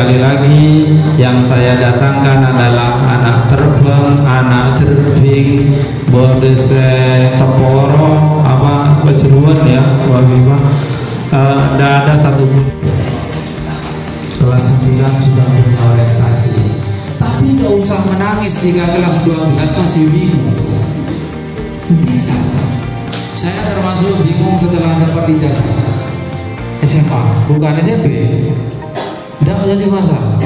sekali lagi yang saya datangkan adalah anak terbang, anak terbing, bodes teporo, apa Peceruan ya, Wabima. Tidak ada satupun. Kelas 9 sudah punya orientasi, tapi tidak usah menangis jika kelas 12 masih bingung. Bisa. Saya termasuk bingung setelah dapat ijazah SMA, bukan SMP. Tidak menjadi masalah.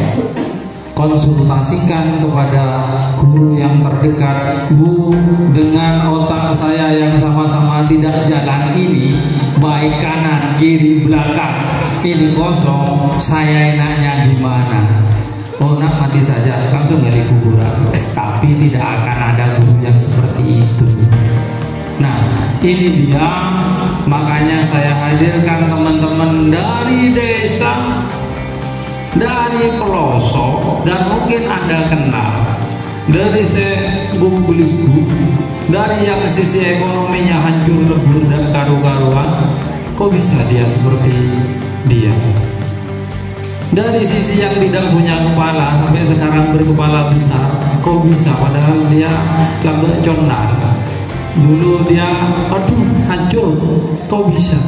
Konsultasikan kepada guru yang terdekat. Bu, dengan otak saya yang sama-sama tidak jalan ini, baik kanan, kiri, belakang, ini kosong, saya enaknya gimana? Oh nak, mati saja, langsung gali kuburan. Tapi tidak akan ada guru yang seperti itu. Nah, ini dia, makanya saya hadirkan teman-teman dari desa, dari pelosok, dan mungkin Anda kenal dari seguguligu, dari yang sisi ekonominya hancur lebur dan karu-karuan. Kok bisa dia seperti dia? Dari sisi yang tidak punya kepala sampai sekarang berkepala besar, kok bisa? Padahal dia lambat conal. Dulu dia, aduh, hancur, kok bisa?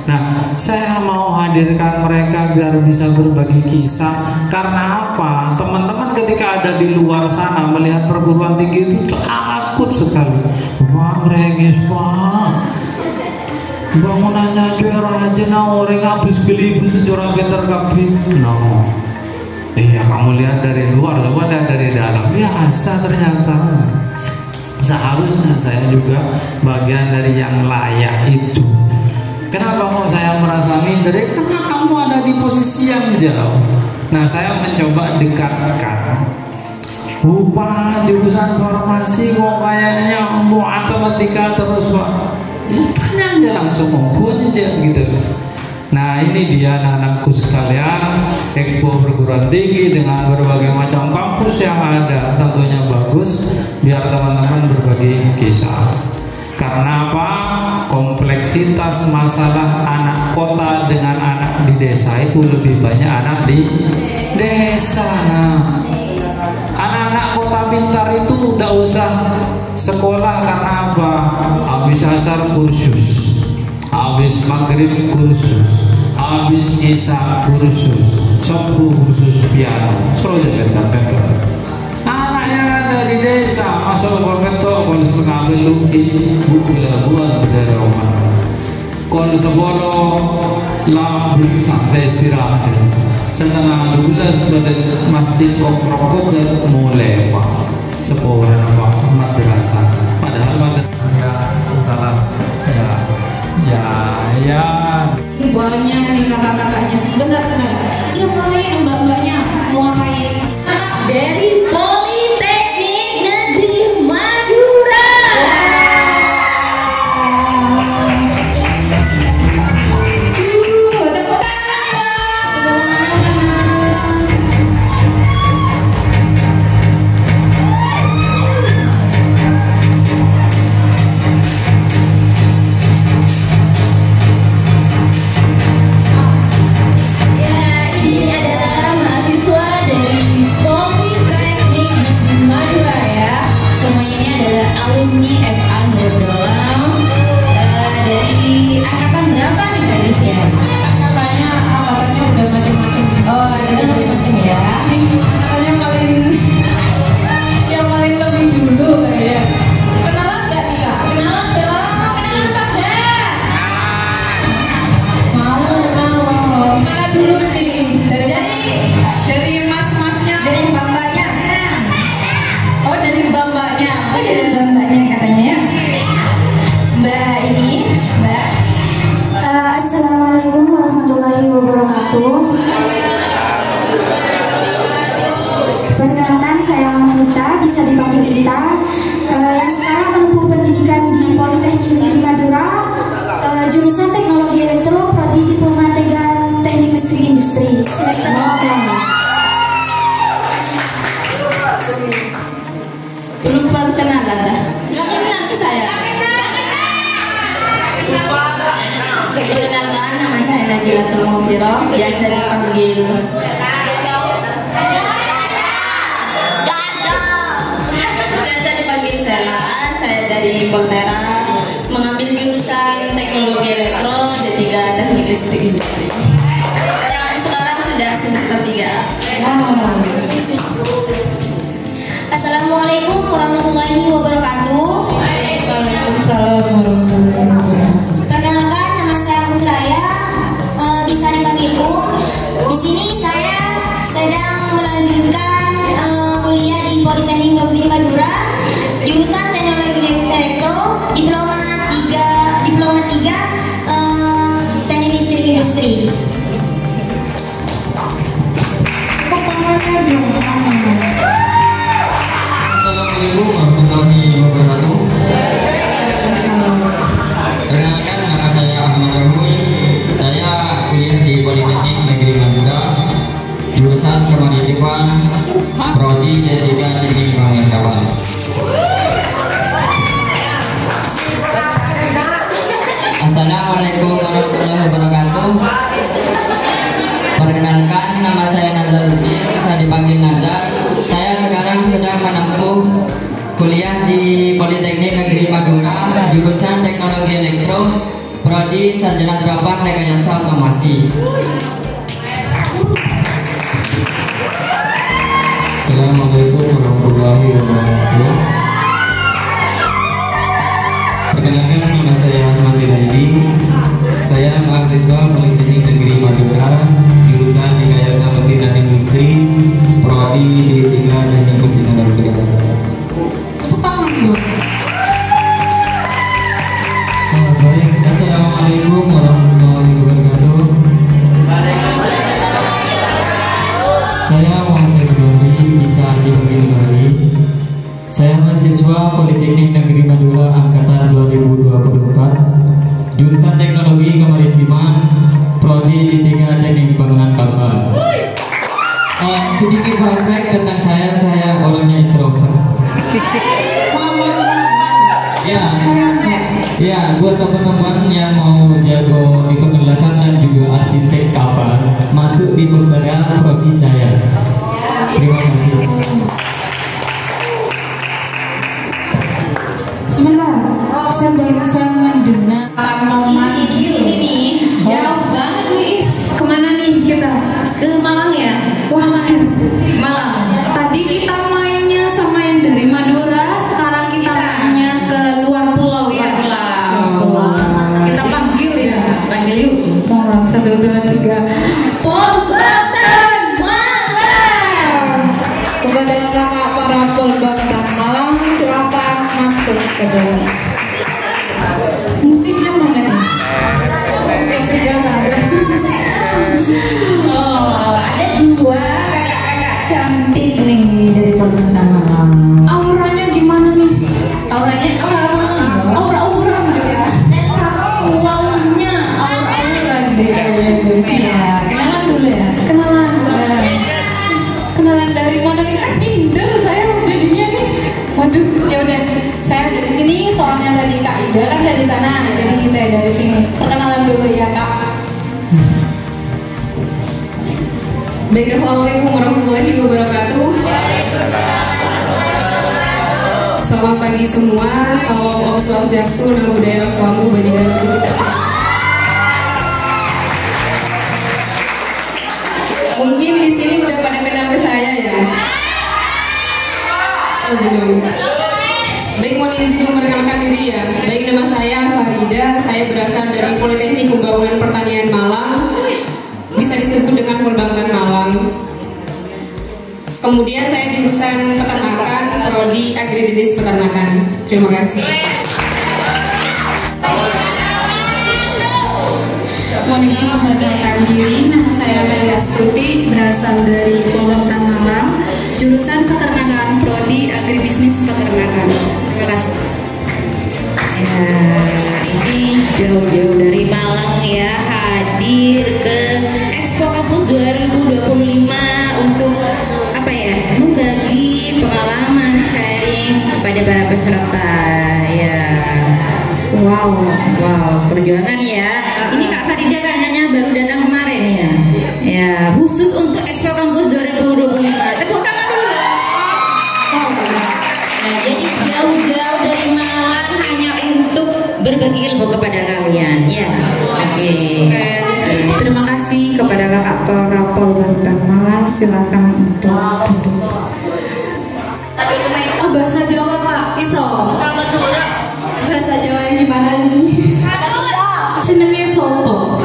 Nah, saya mau hadirkan mereka biar bisa berbagi kisah. Karena apa? Teman-teman ketika ada di luar sana melihat perguruan tinggi itu takut sekali. Wah, rengis, wah, bangunannya cuy aja, nah orang habis beli bus curang pinter kabin. No, iya, kamu lihat dari luar, coba lihat dari dalam, biasa ternyata. Seharusnya saya juga bagian dari yang layak itu. Kenapa kok saya merasa minder? Karena kamu ada di posisi yang jauh. Nah, saya mencoba dekatkan. Pak, jurusan farmasi kok kayaknya mau matematika terus Pak. Tanya aja langsung, mau aja gitu. Nah, ini dia anak-anakku sekalian, Expo Perguruan Tinggi dengan berbagai macam kampus yang ada, tentunya bagus biar teman-teman berbagi kisah. Karena apa? Kompleksitas masalah anak kota dengan anak di desa itu lebih banyak anak di desa. Nah, anak-anak kota pintar itu udah usah sekolah karena apa? Habis asar kursus, habis maghrib kursus, habis isya kursus, 10 kursus piano, selalu jadi bentar-bentar. Anaknya ada di desa, masuk konveto, kon ngambil luki, buku labuan berdarah rumah. Kon sebolo lambu saya istirahat. Setengah 12 pada masjid kokrok mulai pak. Sekolah apa madrasah. Padahal madrasah ya salah ya. Ibuannya nih kakak-kakaknya, benar-benar. Yang lain mbak-mbaknya mau ngapain? Dari Politeknik Negeri Madura. Alumni FA Nurdolam dari angkatan berapa nih guys ya? Katanya angkatannya udah macam-macam. Oh, ada macam-macam ya. Angkatannya yang paling lebih dulu kayaknya. Kenalan nggak nih kak? Kenalan dong. Kenalan Pak dah. Mau. Mana dulu nih? Dari mas-masnya. Dari mbak-mbaknya. Oh, dari mbak-mbaknya. Oh, dari mbak-mbaknya katanya ya. Mbak ini, Mbak. Assalamualaikum warahmatullahi wabarakatuh. Perkenalkan, saya Mahnita, bisa dipanggil Ita, yang sekarang menempuh pendidikan di Politeknik Negeri Madura, jurusan Teknologi Elektro, Prodi Diploma Teknik Listrik Industri, semester 4. Belum perkenalan dah. Nggak kenal ke saya. Perkenalkan, nama saya Najila Tulmofiro, biasa dipanggil dari Poltera, mengambil jurusan Teknologi Elektro D3 Teknik Listrik Industri. Yang sekarang sudah semester 3. Assalamualaikum warahmatullahi wabarakatuh. Waalaikumsalam warahmatullahi wabarakatuh. Perkenalkan, nama saya Musraya, bisa dipanggil Di sini saya sedang melanjutkan kuliah di Politeknik Negeri Madura, jurusan Teknologi Elektro, diploma 3 Teknik Listrik Industri. Assalamualaikum warahmatullahi wabarakatuh. Perkenalkan, nama saya Ahmad Rahul. Saya kuliah di Politeknik Negeri Madura, jurusan Kemaritiman, prodi D3 Teknik Bangunan Kapal. Assalamualaikum warahmatullahi wabarakatuh. Perkenalkan, nama saya Nazaruddin, saya dipanggil Nazar. Saya sekarang sedang menempuh kuliah di Politeknik Negeri Madura, jurusan Teknologi Elektro, prodi Sarjana Terapan Rekayasa Otomasi. Assalamualaikum warahmatullahi wabarakatuh. Perkenalkan, nama saya Ahmad Raidi. Saya mahasiswa Politeknik Negeri Madura, jurusan Rekayasa Mesin dan Industri, prodi D3 Teknik Mesin dan Bergerak. Baik, assalamualaikum warahmatullahi wabarakatuh. Saya Muhammad Doni, bisa dipanggil Bali. Saya mahasiswa Politeknik Negeri Madura angkatan 2024, jurusan Teknologi Kemaritiman, prodi D3 Teknik Bangunan Kapal. Sedikit fun fact tentang saya orangnya introvert. Ya, buat teman-teman yang mau jago di pengelasan dan juga arsitek kapal, masuk di Poltera prodi saya. Terima kasih. Sebentar, saya barusan mendengar Mau manggil ini jauh banget Luis. Kemana nih kita? Ke Malang ya? wah Malang. Tadi kita mainnya sama yang dari Madura, sekarang kita mainnya ke luar pulau ya. Kita panggil ya. Panggil yuk. Malang 1, 2, 3. Polbatan Malang. Kepada kakak para Polbatan Malang, silakan masuk ke dalam. Musiknya mana nih? Musiknya ada. Oh, ada 2 kakak-kakak cantik nih dari Polbatan Malang. Auranya gimana nih? Auranya Aura-aura ya. Saking wawunya aura-aura deh. Iya, kenalan dulu ya. Kenalan. Kenalan dari mana nih? Inder saya jadinya nih. Waduh, ya udah. Saya dari sini soalnya tadi Kak Ida kan dari sana, jadi saya dari sini. Perkenalan dulu ya Kak. Baik, assalamualaikum warahmatullahi wabarakatuh. Selamat pagi semua. Salam Om Swastiastu, Namo Buddhaya, Salam Kebajikan untuk kita. Mungkin di sini udah pada kenal ke saya ya. Oh, belum. Baik, mohon izin memperkenalkan diri ya. Baik, nama saya Farida. Saya berasal dari Politeknik Pembangunan Pertanian Malang. Bisa disebut dengan Polbatan Malang. Kemudian saya jurusan peternakan, prodi agribisnis peternakan. Terima kasih. Mohon izin memperkenalkan diri, nama saya Meli Astuti, berasal dari Polbatan Malang, jurusan peternakan, prodi agribisnis peternakan. Terima kasih. Ya, ini jauh-jauh dari Malang ya, hadir ke Expo Kampus 2025 untuk apa ya, membagi pengalaman, sharing kepada para peserta ya. Wow, perjuangan ya. Ini Kak Farida kayaknya baru datang kemarin ya. Ya, khusus untuk Expo Kampus 2025. Tepuk tangan dulu. Nah, jadi jauh-jauh dari Malang hanya info kepada kalian ya. Oke. Terima kasih kepada Kakak Polbangtan Malang. Silakan untuk duduk. Oh, bahasa Jawa Kak, iso. Bahasa Jawa yang gimana nih? Jenenge sopo?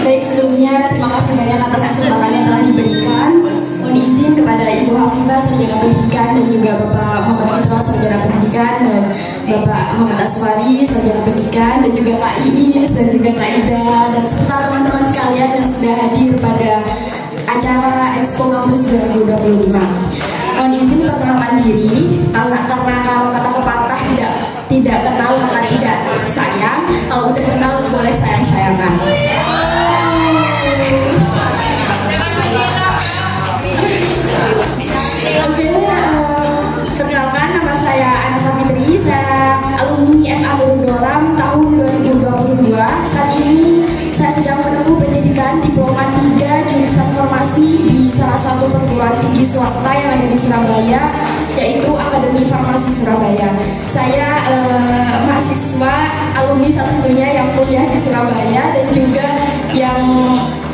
Baik, sebelumnya terima kasih banyak atas kesempatan yang telah diberikan. Mohon izin kepada Ibu Hafifah Sarjana Pendidikan dan juga Bapak Muhammad Fitra Sarjana Pendidikan dan Bapak Muhammad Aswari Sarjana Pendidikan dan juga Kak Iis dan juga Kak Ida dan serta teman-teman sekalian yang sudah hadir pada acara Expo Kampus 2025. Mohon izin perkenalkan diri karena kalau kata pepatah tidak kenal maka tidak sayang, kalau udah kenal boleh sayang-sayangan. Oke, perkenalkan nama saya Anissa Fitri, saya alumni MA Nurul Dolam tahun 2022. Saat ini saya sedang menempuh pendidikan Diploma 3 jurusan farmasi di salah satu perguruan tinggi swasta yang ada di Surabaya, yaitu Akademi Farmasi Surabaya. Saya mahasiswa alumni satu-satunya yang kuliah di Surabaya dan juga yang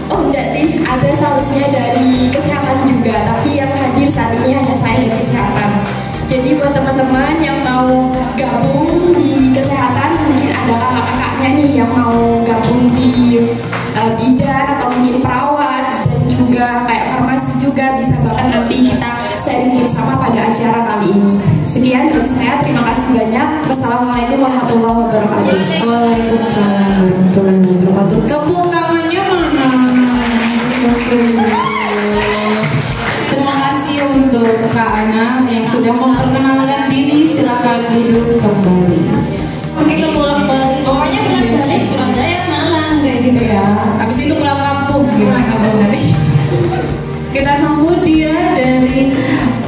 enggak sih, ada seharusnya dari kesehatan juga, tapi yang hadir saat ini hanya saya dari kesehatan. Jadi buat teman-teman yang mau gabung di kesehatan, mungkin ada kakak-kakaknya nih yang mau gabung di bidan atau mungkin perawat dan juga kayak farmasi juga, bisa banget nanti kita sharing bersama pada acara kali ini. Sekian dari saya, terima kasih banyak. Wassalamualaikum warahmatullahi wabarakatuh. Waalaikumsalam warahmatullahi wabarakatuh. Tepuk tangannya mana? Terima kasih untuk Kak Ana yang sudah memperkenalkan diri. Silakan duduk kembali. Kita pulang balik. Pokoknya kita balik Surabaya, Malang kayak gitu ya. Habis itu pulang kampung gimana nanti? Kita sambut dia dari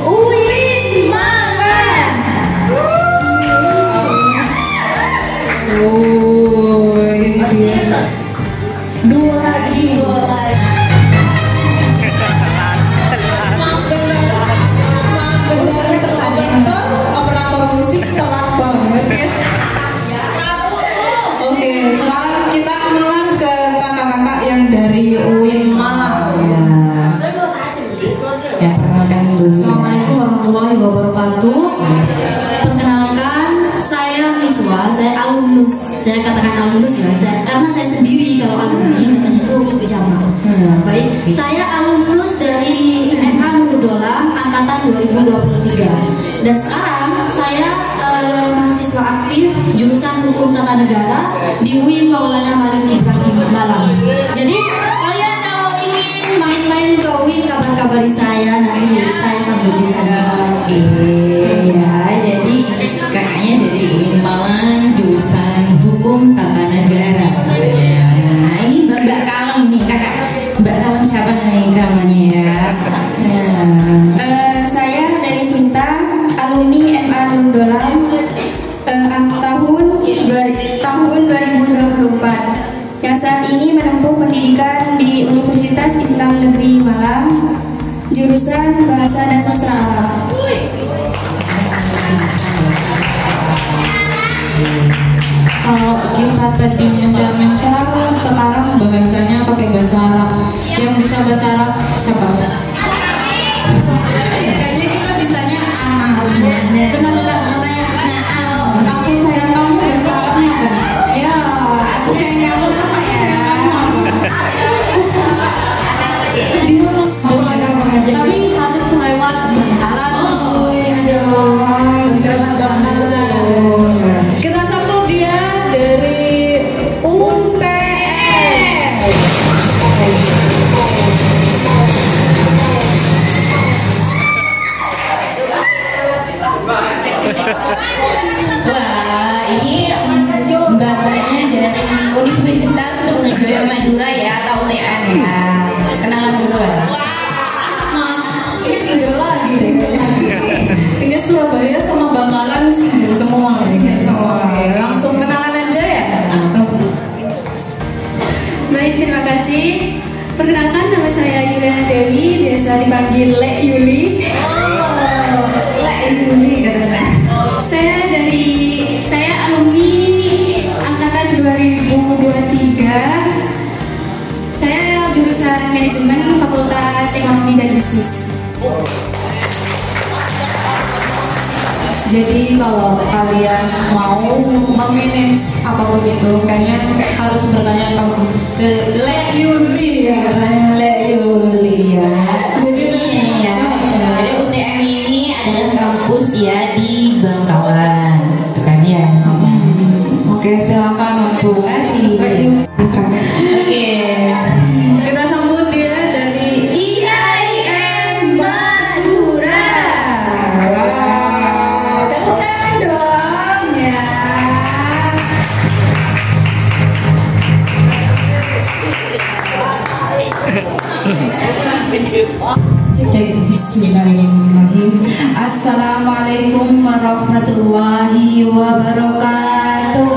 UIN Malang. Oh, ini dia. Dua lagi. Operator musik telat banget ya. Oke, sekarang kita kenalan ke kakak-kakak yang dari UIN Malang. Ya, perkenalkan dulu. Assalamualaikum warahmatullahi wabarakatuh. Perkenalkan, saya Miswa, saya alumnus. Saya katakan alumnus ya, karena saya sendiri kalau alumni katanya itu jamak. Baik, saya alumnus dari MA Nurul Dolam angkatan 2023. Dan sekarang saya mahasiswa aktif jurusan Hukum Tata Negara di UIN Maulana Malik Ibrahim Malang. Jadi kalian kalau ingin main-main ke UIN, kabar-kabari saya, nanti saya sambut di sana. Oke, ya, jadi kakaknya dari UIN Malang jurusan Hukum Tata Negara. Nah, ini Mbak Kalem nih, kakak Mbak Kalem siapa nih namanya ya? Saya dari Sinta, alumni MA Nurul Dolam tahun 2024 yang saat ini menempuh pendidikan di Universitas Islam Negeri Malang, jurusan Bahasa dan Sastra Arab. Kalau kita tadi mencar-mencar, sekarang bahasanya pakai bahasa Arab. Yang bisa bahasa Arab siapa? Kayaknya kita bisanya benar-benar katanya. Kalau aku sayang kamu bahasa Arabnya apa? Ya, aku sayang kamu apa ya? Dia tapi harus lewat Bangkalan. Oh iya dong, lewat Bangkalan. Kita sambut dia dari UPN. Wah, ini mbak-mbaknya dari Universitas Trunojoyo Madura ya, atau UTN ya. Kenalan dulu ya. Ini single lagi deh. Ini Surabaya sama Bangkalan single semua nih. Oke, langsung kenalan aja ya. Baik, terima kasih. Perkenalkan, nama saya Yuliana Dewi, biasa dipanggil Le Yuli. bisnis. Jadi kalau kalian mau memanage apapun itu, kayaknya harus bertanya ke Le Yuli ya, katanya Le Yuli ya. Jadi ini ya, jadi UTM ini adalah kampus ya di Bangkalan, itu kan ya. Oke, silakan untuk Terima kasih. Oke, kita sambut dia dari IAIN Madura. Wah, tepuk tangan dong ya. Bismillahirrahmanirrahim. Assalamualaikum warahmatullahi wabarakatuh.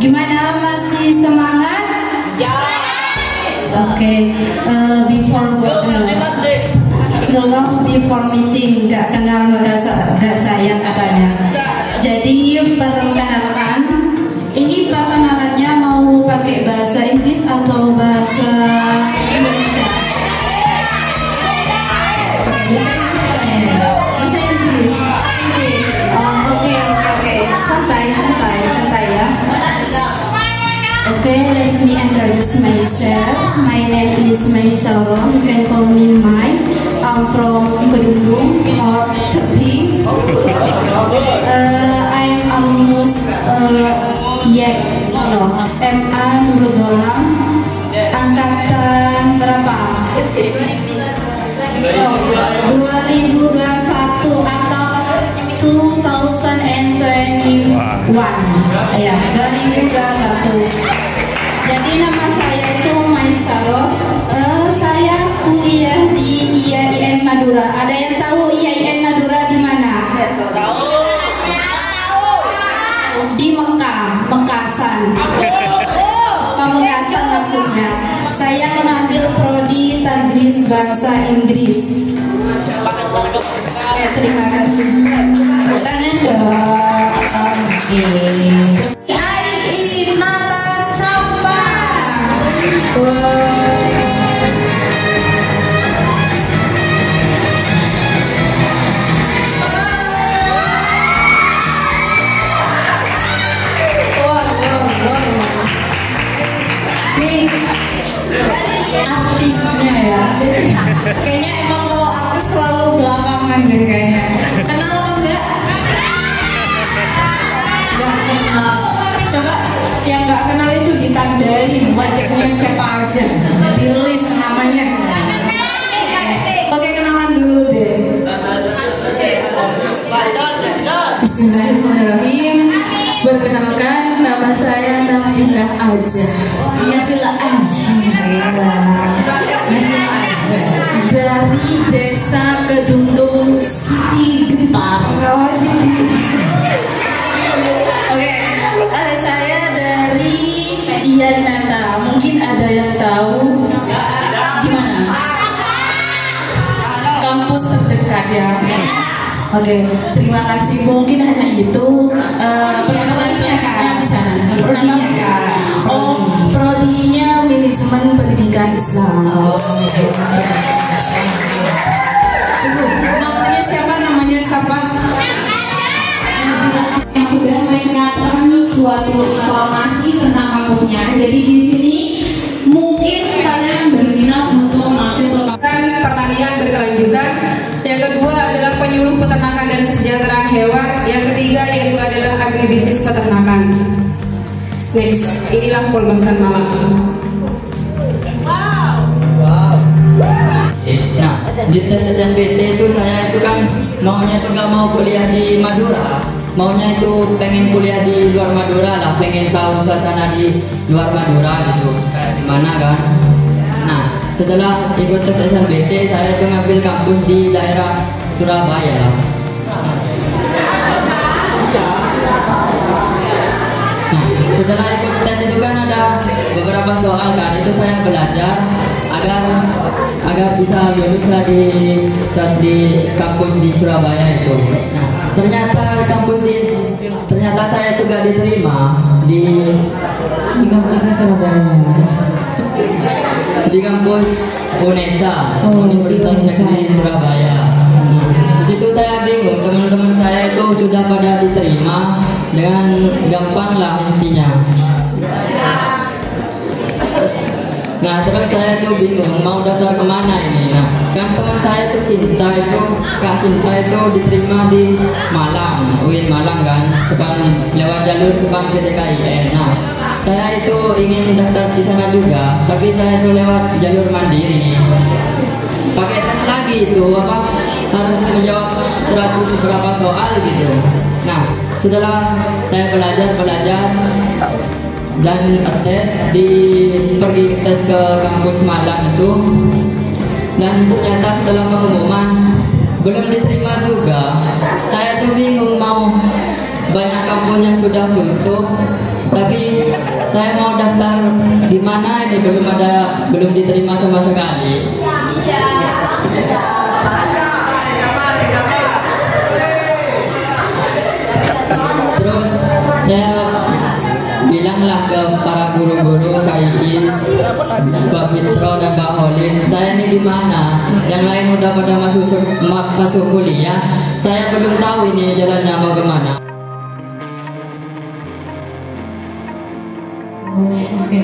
Gimana, masih semangat? Ya. Oke, before the love before meeting, gak kenal gak sayang katanya. Jadi perkenalkan, ini perkenalannya mau pakai bahasa Inggris atau bahasa Indonesia? Bahasa Inggris. Oke, santai ya. Okay, let me introduce myself. My name is Maisaro. You can call me Mai. I'm from Kedundung or Tepi. I'm alumnus MA Nurul Dolam. Angkatan berapa? 2021 atau 2021. Ya, 2021. Jadi nama saya itu Maisaro. Saya kuliah di IAIN Madura. Ada yang tahu IAIN Madura di mana? Di Mekah, Mekasan. Pamekasan maksudnya. Saya mengambil prodi tadris bahasa Inggris. Terima kasih. Tangan dong. IAIN Mata Sapa. Nih, artisnya ya. Kayaknya emang kalau artis selalu belakangan deh kayaknya. Kenal apa enggak? Enggak kenal. Coba yang enggak kenal itu ditandain wajahnya siapa aja. Di list namanya. Oke, kenalan dulu deh. Bismillahirrahmanirrahim. Perkenalkan, nama saya Nafilah Aja. Nafilah Aja. Dari Desa Kedundung, Siti Gentar. Oke, saya dari IAIN Nata. Mungkin ada yang tahu di mana? Kampus terdekat ya. Oke, terima kasih. Mungkin hanya itu. Perkenalan selanjutnya di sana. Oh, prodinya manajemen pendidikan Islam. Tunggu, namanya siapa? Yang sudah menyiapkan suatu informasi tentang kampusnya. Jadi di sini mungkin kalian berminat untuk masuk ke Pertanian berkelanjutan. Yang kedua adalah penyuluh peternakan dan kesejahteraan hewan. Yang ketiga yaitu adalah agribisnis peternakan. Next, inilah Polbangtan Malang. Nah, di tes SNBT itu saya itu kan maunya itu gak mau kuliah di Madura, maunya itu pengen kuliah di luar Madura lah, pengen tahu suasana di luar Madura gitu, kayak gimana kan. Nah, setelah ikut tes SNBT saya itu ngambil kampus di daerah Surabaya. Nah, setelah ikut tes itu kan ada beberapa soal kan, itu saya belajar agar bisa lulus lah di kampus di Surabaya itu. Nah, ternyata saya itu gak diterima di Di kampusnya Surabaya. Di kampus UNESA, Oh, Universitas di UNESA. Negeri Surabaya. Nah, di situ saya bingung, teman-teman saya itu sudah pada diterima dengan gampang lah intinya. Nah, terus saya tuh bingung mau daftar kemana ini. Nah, kan teman saya tuh Kak Sinta itu diterima di Malang, UIN Malang kan, lewat jalur Sepan PTKIN. Nah, saya itu ingin daftar di sana juga, tapi saya itu lewat jalur mandiri. Pakai tes lagi itu harus menjawab 100 berapa soal gitu. Nah, setelah saya belajar dan pergi tes ke kampus Malang itu, dan ternyata setelah pengumuman belum diterima juga. Saya tuh bingung, mau banyak kampus yang sudah tutup, tapi saya mau daftar di mana ini belum diterima sama sekali. Terus saya bilanglah ke para guru-guru, Kak Iis, Mbak Fitro dan Mbak Holin, saya ini gimana? Yang lain udah pada masuk kuliah, saya belum tahu ini jalannya mau kemana. Oke.